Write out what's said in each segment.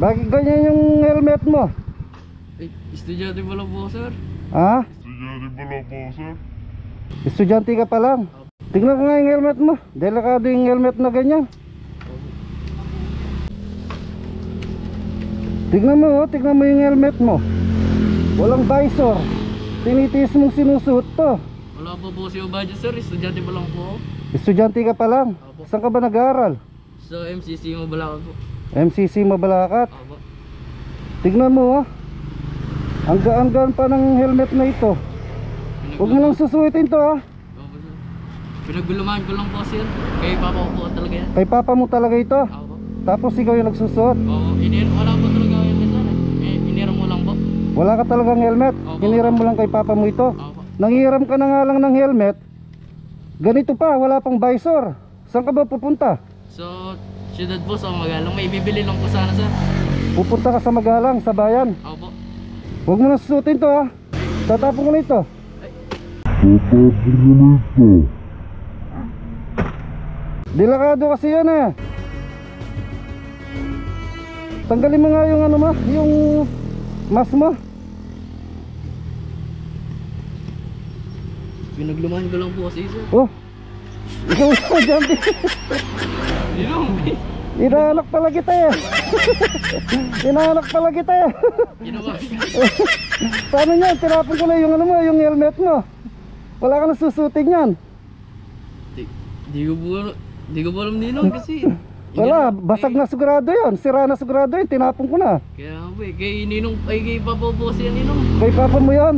Bakit ganyan yung helmet mo? Eh, estudyante pa lang po, sir. Ha? Estudyante pa lang po, sir. Estudyante ka pa lang. Tingnan ko nga yung helmet mo. Delikado yung helmet na ganyan. Tingnan mo, oh. Tingnan mo yung helmet mo. Walang visor. Tinitiis mong sinusuot to. Wala pa po siya budget, sir. Estudyante pa lang po. Estudyante ka pa lang. Saan ka ba nag-aaral? Sa MCC mo bala po. MCC Mabalacat. Opo. Tignan mo, oh. Ang gaan-gaan pa ng helmet na ito. Huwag mo lang susuitin to, ha. Opo, sir. Pinagbulumahan ko lang po, sir. Kay papa ko po talaga yan. Kay papa mo talaga ito. Opo. Tapos ikaw yung nagsusuot. Oo, wala po talaga yan, sir. Iniram mo lang po. Wala ka talagang helmet. Opo. Hiniram mo lang kay papa mo ito. Opo. Nangiram ka na nga lang ng helmet. Ganito pa, wala pang visor. Saan ka ba pupunta? So, syudad po sa Magalang. May bibili lang po sana, sir. Pupunta ka sa Magalang, sa bayan. Opo. Huwag mo na susutin to, ha. Tatapon ko na ito. Delikado kasi yan, eh. Tanggalin mo nga yung ano mo, yung mask mo. Pinaglumahan ko lang po kasi, sir. Oh, ikaw na, Jumpy. Inaanak pala kita, eh. Inaanak pala kita, eh. Ginawa. Paano yan? Tinapon ko na yung ano mo, yung helmet mo. Wala ka na susutin yan. Di ko po alam ninong kasi. Wala, basag na sigurado yun. Sira na sigurado yun, tinapon ko na. Kaya po eh, kay ninong, ay kay papa po siya ninong. Kay papa mo yun.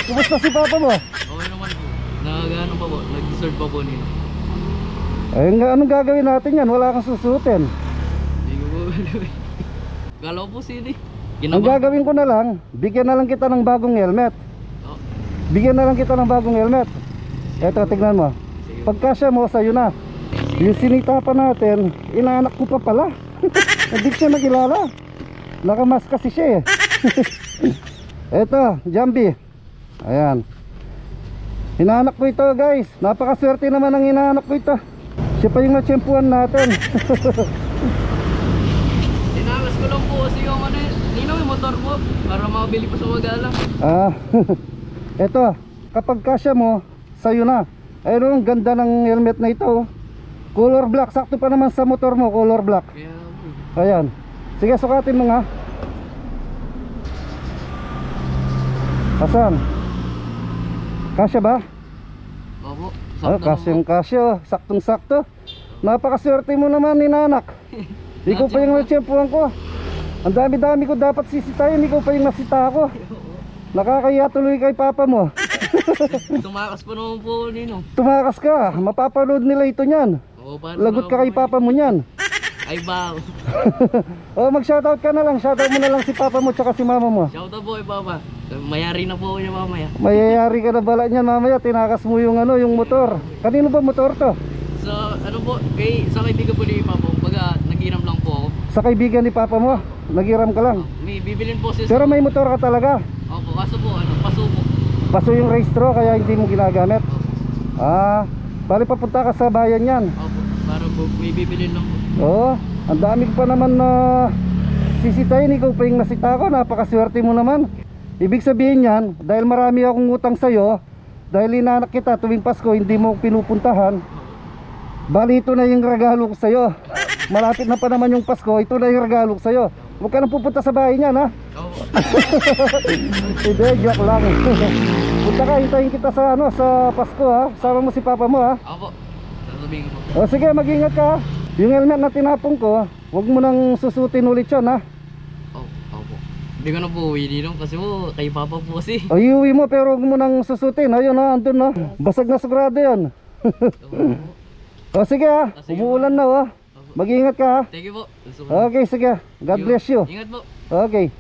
Kumusta si papa mo? Okay naman po. Nagano pa po, nag-deserve pa po ninong. Ay, anong gagawin natin yan? Wala kang susutin. Di ko po alam eh. Galaw po sila eh. Ang gagawin ko na lang, bigyan na lang kita ng bagong helmet. Oh, Bigyan na lang kita ng bagong helmet. Eto, tignan mo. sige. Pagkasya mo, sa'yo na. Yung sinita pa natin, inaanak ko pa pala. Hindi siya nakilala. Nakamas kasi siya, eh. Eto, Jambi. Ayan. Inaanak ko ito, guys. Napakaswerte naman ang inaanak ko ito. Siya pa yung natsyempuan natin. Tinakas ko lang po kasi yung ano eh, ninong yung motor po. Para makabili pa sa Magalang. Ah, eto, kapag kasya mo, sa'yo na. Ayun, ang ganda ng helmet na ito, oh. Color black, sakto pa naman sa motor mo, color black. Kaya po. Ayan. Sige, sukatin mo nga. Asan? Kasya ba? Opo. Oh, kasyang kasya, oh. Saktong sakto. Napakaswerte mo naman, ninanak. Ikaw pa yung natsyempuan ko. Ang dami-dami ko dapat sisitayin, ikaw pa yung nasita ko. Nakakaya tuloy kay papa mo. Tumakas pa naman po ninong. Tumakas ka, mapapanood nila ito niyan. Oo, paano Lagot ka kay papa mo niyan. Ay ba. Oh, mag-shoutout ka na lang. Shoutout mo na lang si papa mo tsaka si mama mo. Shoutout po kay papa. Mayari na po niya mamaya. Mayayari ka na bala niyan mamaya. Tinakas mo yung ano, yung motor. Kanino ba motor to? So, ano po, sa kaibigan po ni papa, baga nag-iram lang po ako. Sa kaibigan ni papa mo. Nagiram ka lang. May bibilin po siya. Pero may motor ka talaga. Opo, kaso po, paso po. Paso yung registro kaya hindi mo ginagamit. Ah, bali papunta ka sa bayan yan. Opo, para po, may bibilin lang po. Oo, ang dami pa naman na sisitayin. Ikaw pa yung nasita ko. Napakaswerte mo naman. Ibig sabihin yan, dahil marami akong utang sa'yo, dahil inanak kita tuwing Pasko, hindi mo pinupuntahan, bali ito na yung regalo ko sa'yo. Malapit na pa naman yung Pasko, ito na yung regalo ko sa'yo. Huwag ka nang pupunta sa bahay niyan, ha? Opo. Hindi, joke lang. Punta ka, hintayin kita sa, ano, sa Pasko, ha? Sama mo si papa mo, ha? Opo, sasabihin ko po. O sige, mag-ingat ka, ha? Yung helmet na tinapong ko, huwag mo nang susutin ulit yun, ha? Opo. Hindi ko na po uwi dito kasi po, kay papa po kasi. O iuwi mo, pero huwag mo nang susutin. Ayun, ha? Andun, ha? Basag na sigurado yun. O sige, ha? Sige, Umuulan na, ha? Mag-ingat ka, ha? Thank you po. Okay, sige. God bless you. Ingat po. Okay.